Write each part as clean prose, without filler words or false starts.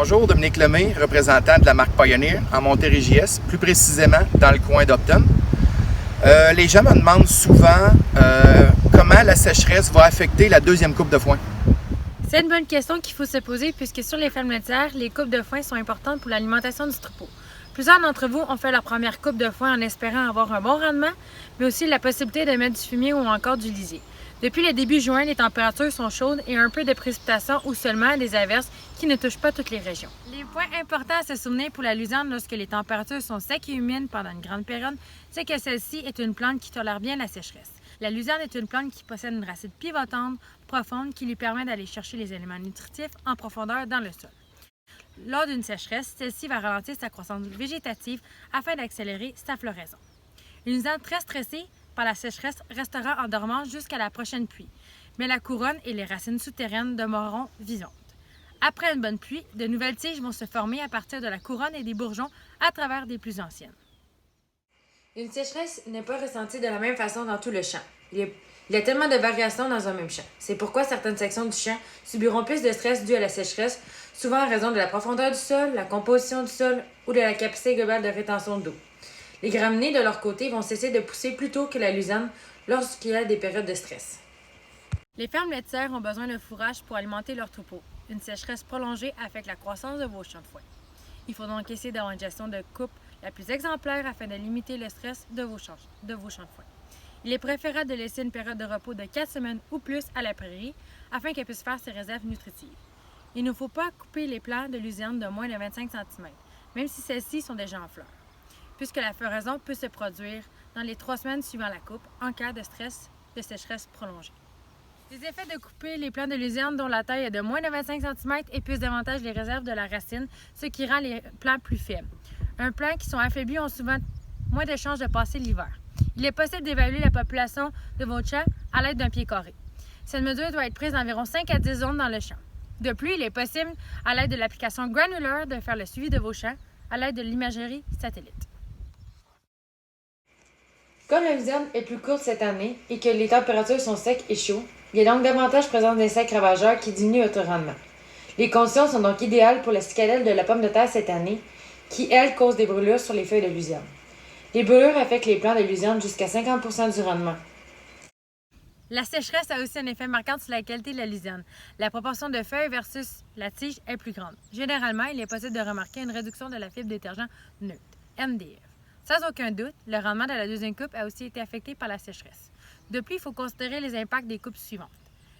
Bonjour, Dominique Lemay, représentant de la marque Pioneer en Montérégie-Est, plus précisément dans le coin d'Upton. Les gens me demandent souvent comment la sécheresse va affecter la deuxième coupe de foin. C'est une bonne question qu'il faut se poser puisque sur les fermes laitières, les coupes de foin sont importantes pour l'alimentation du troupeau. Plusieurs d'entre vous ont fait leur première coupe de foin en espérant avoir un bon rendement, mais aussi la possibilité de mettre du fumier ou encore du lisier. Depuis le début juin, les températures sont chaudes et un peu de précipitations ou seulement des averses qui ne touchent pas toutes les régions. Les points importants à se souvenir pour la luzerne lorsque les températures sont secs et humides pendant une grande période, c'est que celle-ci est une plante qui tolère bien la sécheresse. La luzerne est une plante qui possède une racine pivotante, profonde, qui lui permet d'aller chercher les éléments nutritifs en profondeur dans le sol. Lors d'une sécheresse, celle-ci va ralentir sa croissance végétative afin d'accélérer sa floraison. Une luzerne très stressée par la sécheresse restera en dormance jusqu'à la prochaine pluie, mais la couronne et les racines souterraines demeureront vivantes. Après une bonne pluie, de nouvelles tiges vont se former à partir de la couronne et des bourgeons à travers des plus anciennes. Une sécheresse n'est pas ressentie de la même façon dans tout le champ. Il y a tellement de variations dans un même champ. C'est pourquoi certaines sections du champ subiront plus de stress dû à la sécheresse, souvent en raison de la profondeur du sol, la composition du sol ou de la capacité globale de rétention d'eau. Les graminées, de leur côté, vont cesser de pousser plus tôt que la luzerne lorsqu'il y a des périodes de stress. Les fermes laitières ont besoin de fourrage pour alimenter leurs troupeaux. Une sécheresse prolongée affecte la croissance de vos champs de foin. Il faut donc essayer d'avoir une gestion de coupe la plus exemplaire afin de limiter le stress de vos champs de foin. Il est préférable de laisser une période de repos de 4 semaines ou plus à la prairie afin qu'elle puisse faire ses réserves nutritives. Il ne faut pas couper les plants de luzerne de moins de 25 cm, même si celles-ci sont déjà en fleurs, puisque la floraison peut se produire dans les 3 semaines suivant la coupe en cas de stress de sécheresse prolongée. Les effets de couper les plants de luzerne dont la taille est de moins de 25 cm épuisent davantage les réserves de la racine, ce qui rend les plants plus faibles. Un plant qui sont affaiblis ont souvent moins de chances de passer l'hiver. Il est possible d'évaluer la population de votre champ à l'aide d'un pied carré. Cette mesure doit être prise d'environ 5 à 10 zones dans le champ. De plus, il est possible, à l'aide de l'application Granular, de faire le suivi de vos champs à l'aide de l'imagerie satellite. Comme la luzerne est plus courte cette année et que les températures sont secs et chauds, il y a donc davantage présence d'insectes ravageurs qui diminuent votre rendement. Les conditions sont donc idéales pour la cicadelle de la pomme de terre cette année, qui, elle, cause des brûlures sur les feuilles de luzerne. Les brûlures affectent les plants de luzerne jusqu'à 50 % du rendement. La sécheresse a aussi un effet marquant sur la qualité de la luzerne. La proportion de feuilles versus la tige est plus grande. Généralement, il est possible de remarquer une réduction de la fibre détergent neutre, MDF. Sans aucun doute, le rendement de la deuxième coupe a aussi été affecté par la sécheresse. De plus, il faut considérer les impacts des coupes suivantes.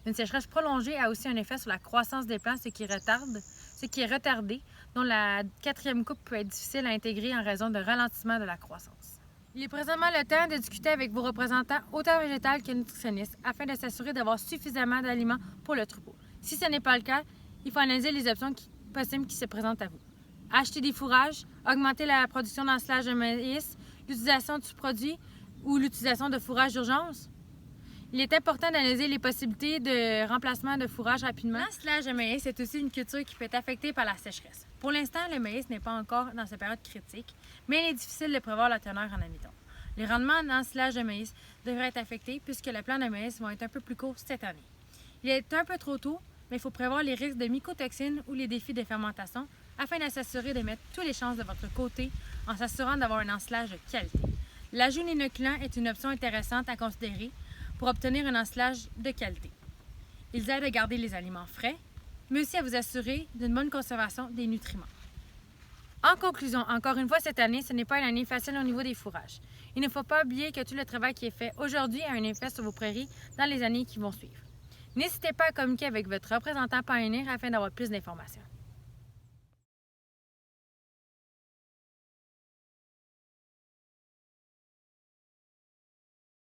Une sécheresse prolongée a aussi un effet sur la croissance des plants, ce qui est retardé, dont la quatrième coupe peut être difficile à intégrer en raison de ralentissement de la croissance. Il est présentement le temps de discuter avec vos représentants, autant végétales que nutritionnistes, afin de s'assurer d'avoir suffisamment d'aliments pour le troupeau. Si ce n'est pas le cas, il faut analyser les options possibles qui se présentent à vous. Acheter des fourrages, augmenter la production d'ensilage de maïs, l'utilisation du produit ou l'utilisation de fourrage d'urgence. Il est important d'analyser les possibilités de remplacement de fourrage rapidement. L'ensilage de maïs est aussi une culture qui peut être affectée par la sécheresse. Pour l'instant, le maïs n'est pas encore dans sa période critique, mais il est difficile de prévoir la teneur en amidon. Les rendements d'ensilage de maïs devraient être affectés puisque les plants de maïs vont être un peu plus courts cette année. Il est un peu trop tôt, mais il faut prévoir les risques de mycotoxines ou les défis de fermentation afin de s'assurer de mettre toutes les chances de votre côté en s'assurant d'avoir un ensilage de qualité. L'ajout d'inoculants est une option intéressante à considérer pour obtenir un ensilage de qualité. Ils aident à garder les aliments frais, mais aussi à vous assurer d'une bonne conservation des nutriments. En conclusion, encore une fois cette année, ce n'est pas une année facile au niveau des fourrages. Il ne faut pas oublier que tout le travail qui est fait aujourd'hui a un effet sur vos prairies dans les années qui vont suivre. N'hésitez pas à communiquer avec votre représentant Pioneer afin d'avoir plus d'informations.